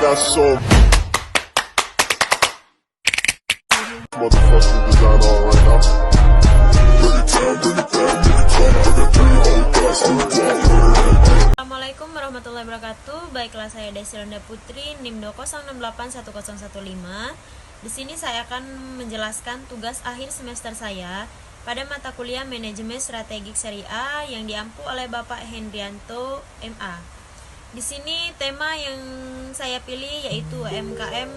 got some motherfucking design on right now. Bring it down, bring it down, bring it down, bring it down, hold fast, hold down. Assalamualaikum warahmatullahi wabarakatuh. Baiklah, saya Desi Ronda Putri, NIM 206811015. Di sini saya akan menjelaskan tugas akhir semester saya pada mata kuliah Manajemen Strategik Syariah yang diampu oleh Bapak Hendrianto, MA. Di sini tema yang saya pilih yaitu UMKM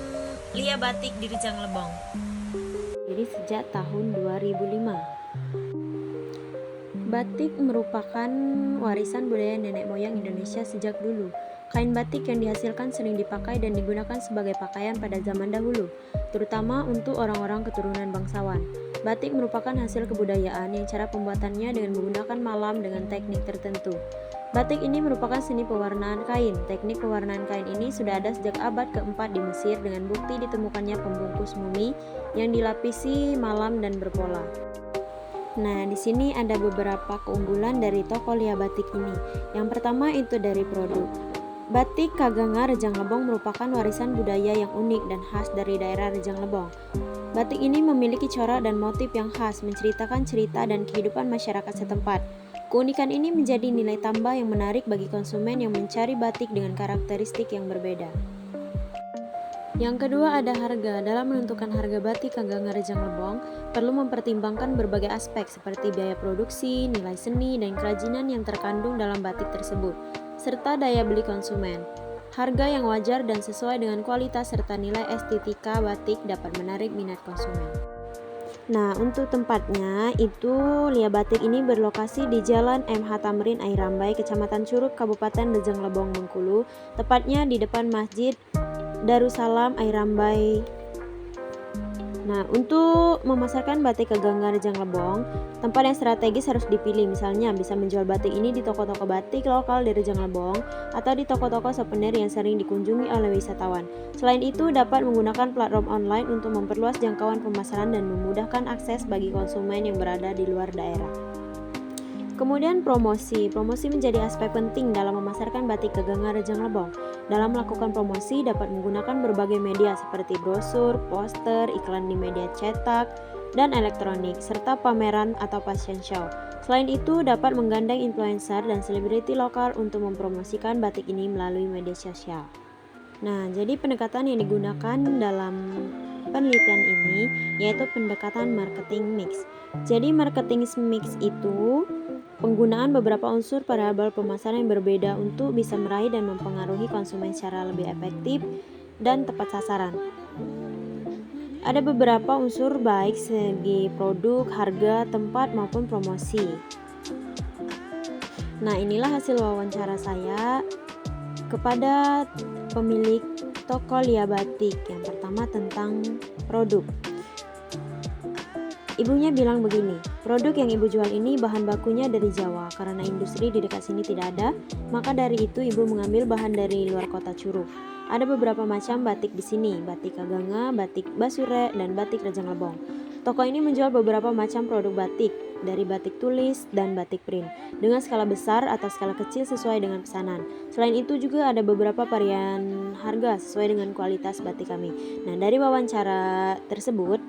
Lia Batik di Rejang Lebong. Jadi sejak tahun 2005. Batik merupakan warisan budaya nenek moyang Indonesia sejak dulu. Kain batik yang dihasilkan sering dipakai dan digunakan sebagai pakaian pada zaman dahulu, terutama untuk orang-orang keturunan bangsawan. Batik merupakan hasil kebudayaan yang cara pembuatannya dengan menggunakan malam dengan teknik tertentu. Batik ini merupakan seni pewarnaan kain. Teknik pewarnaan kain ini sudah ada sejak abad keempat di Mesir dengan bukti ditemukannya pembungkus mumi yang dilapisi malam dan berpola. Nah, di sini ada beberapa keunggulan dari toko Lia Batik ini. Yang pertama itu dari produk. Batik Kaganga Rejang Lebong merupakan warisan budaya yang unik dan khas dari daerah Rejang Lebong. Batik ini memiliki corak dan motif yang khas, menceritakan cerita dan kehidupan masyarakat setempat. Keunikan ini menjadi nilai tambah yang menarik bagi konsumen yang mencari batik dengan karakteristik yang berbeda. Yang kedua ada harga. Dalam menentukan harga batik Kaganga Rejang Lebong, perlu mempertimbangkan berbagai aspek seperti biaya produksi, nilai seni, dan kerajinan yang terkandung dalam batik tersebut, serta daya beli konsumen. Harga yang wajar dan sesuai dengan kualitas serta nilai estetika batik dapat menarik minat konsumen. Nah, untuk tempatnya itu Lia Batik ini berlokasi di Jalan MH Tamrin Airambai, Kecamatan Curug, Kabupaten Rejang Lebong, Bengkulu, tepatnya di depan Masjid Darussalam Airambai. Nah, untuk memasarkan batik Kaganga Rejang Lebong, tempat yang strategis harus dipilih. Misalnya bisa menjual batik ini di toko-toko batik lokal di Rejang Lebong atau di toko-toko souvenir yang sering dikunjungi oleh wisatawan. Selain itu, dapat menggunakan platform online untuk memperluas jangkauan pemasaran dan memudahkan akses bagi konsumen yang berada di luar daerah. Kemudian promosi. Promosi menjadi aspek penting dalam memasarkan batik Kaganga Rejang Lebong. Dalam melakukan promosi dapat menggunakan berbagai media seperti brosur, poster, iklan di media cetak, dan elektronik, serta pameran atau fashion show. Selain itu dapat menggandeng influencer dan selebriti lokal untuk mempromosikan batik ini melalui media sosial. Nah, jadi pendekatan yang digunakan dalam penelitian ini yaitu pendekatan marketing mix. Jadi marketing mix itu penggunaan beberapa unsur variabel pemasaran yang berbeda untuk bisa meraih dan mempengaruhi konsumen secara lebih efektif dan tepat sasaran. Ada beberapa unsur baik segi produk, harga, tempat maupun promosi. Nah, inilah hasil wawancara saya kepada pemilik toko Lia Batik. Yang pertama tentang produk. Ibunya bilang begini, produk yang ibu jual ini bahan bakunya dari Jawa. Karena industri di dekat sini tidak ada, maka dari itu ibu mengambil bahan dari luar kota Curug. Ada beberapa macam batik di sini, batik Kaganga, batik Basure, dan batik Rejang Lebong. Toko ini menjual beberapa macam produk batik, dari batik tulis dan batik print, dengan skala besar atau skala kecil sesuai dengan pesanan. Selain itu juga ada beberapa varian harga sesuai dengan kualitas batik kami. Nah, dari wawancara tersebut,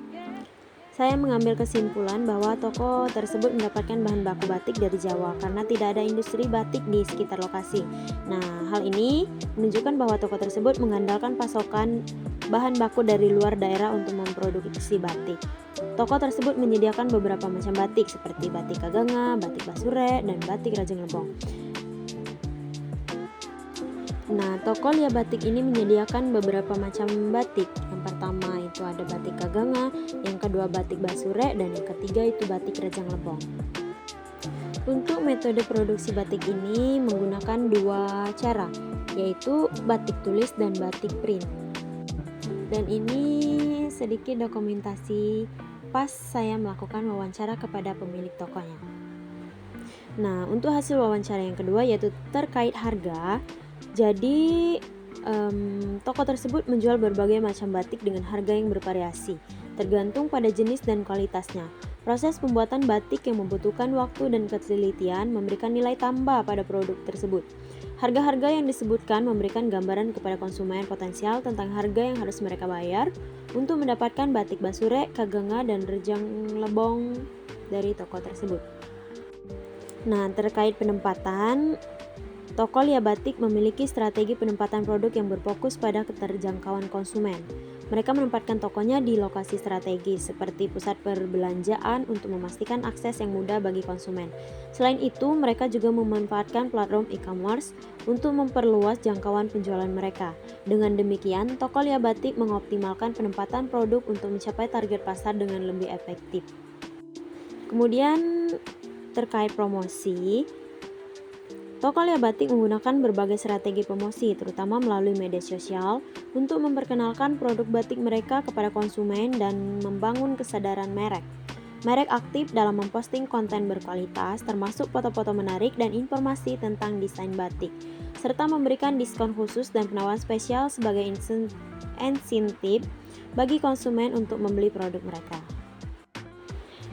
saya mengambil kesimpulan bahwa toko tersebut mendapatkan bahan baku batik dari Jawa karena tidak ada industri batik di sekitar lokasi. Nah, hal ini menunjukkan bahwa toko tersebut mengandalkan pasokan bahan baku dari luar daerah untuk memproduksi batik. Toko tersebut menyediakan beberapa macam batik seperti batik Kaganga, batik Basure, dan batik Rejang Lebong. Nah, toko Lia Batik ini menyediakan beberapa macam batik. Yang pertama itu ada batik Kaganga, yang kedua batik Basure, dan yang ketiga itu batik Rejang Lebong. Untuk metode produksi batik ini menggunakan dua cara, yaitu batik tulis dan batik print. Dan ini sedikit dokumentasi pas saya melakukan wawancara kepada pemilik tokonya. Nah, untuk hasil wawancara yang kedua yaitu terkait harga. Jadi toko tersebut menjual berbagai macam batik dengan harga yang bervariasi, tergantung pada jenis dan kualitasnya. Proses pembuatan batik yang membutuhkan waktu dan ketelitian memberikan nilai tambah pada produk tersebut. Harga-harga yang disebutkan memberikan gambaran kepada konsumen potensial tentang harga yang harus mereka bayar untuk mendapatkan batik Basure, Kaganga, dan Rejang Lebong dari toko tersebut. Nah, terkait penempatan, toko Lia Batik memiliki strategi penempatan produk yang berfokus pada keterjangkauan konsumen. Mereka menempatkan tokonya di lokasi strategis seperti pusat perbelanjaan untuk memastikan akses yang mudah bagi konsumen. Selain itu, mereka juga memanfaatkan platform e-commerce untuk memperluas jangkauan penjualan mereka. Dengan demikian, toko Lia Batik mengoptimalkan penempatan produk untuk mencapai target pasar dengan lebih efektif. Kemudian terkait promosi, toko Lia Batik menggunakan berbagai strategi promosi, terutama melalui media sosial, untuk memperkenalkan produk batik mereka kepada konsumen dan membangun kesadaran merek. Merek aktif dalam memposting konten berkualitas, termasuk foto-foto menarik dan informasi tentang desain batik, serta memberikan diskon khusus dan penawaran spesial sebagai insentif bagi konsumen untuk membeli produk mereka.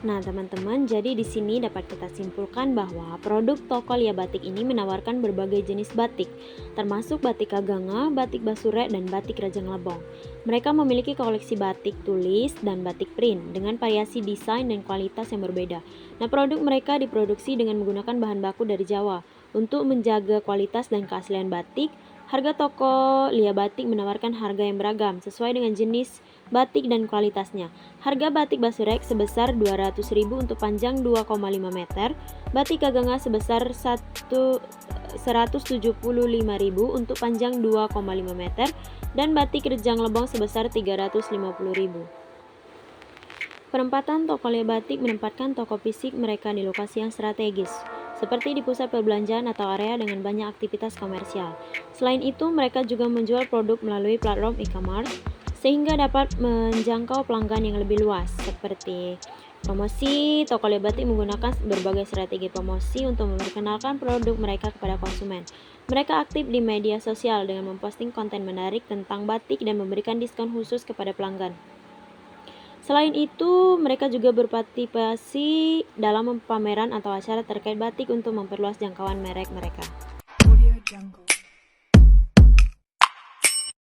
Nah, teman-teman, jadi di sini dapat kita simpulkan bahwa produk toko Lia Batik ini menawarkan berbagai jenis batik, termasuk batik Kaganga, batik Basure, dan batik Rejang Lebong. Mereka memiliki koleksi batik tulis dan batik print dengan variasi desain dan kualitas yang berbeda. Nah, produk mereka diproduksi dengan menggunakan bahan baku dari Jawa. Untuk menjaga kualitas dan keaslian batik, harga toko Lia Batik menawarkan harga yang beragam sesuai dengan jenis batik dan kualitasnya. Harga batik Basurek sebesar 200.000 untuk panjang 2,5 meter, batik Kaganga sebesar 175.000 untuk panjang 2,5 meter, dan batik Rejang Lebong sebesar 350.000. Penempatan toko Lia Batik menempatkan toko fisik mereka di lokasi yang strategis, seperti di pusat perbelanjaan atau area dengan banyak aktivitas komersial. Selain itu, mereka juga menjual produk melalui platform e-commerce sehingga dapat menjangkau pelanggan yang lebih luas. Seperti promosi, toko Lia Batik menggunakan berbagai strategi promosi untuk memperkenalkan produk mereka kepada konsumen. Mereka aktif di media sosial dengan memposting konten menarik tentang batik dan memberikan diskon khusus kepada pelanggan. Selain itu, mereka juga berpartisipasi dalam pameran atau acara terkait batik untuk memperluas jangkauan merek mereka.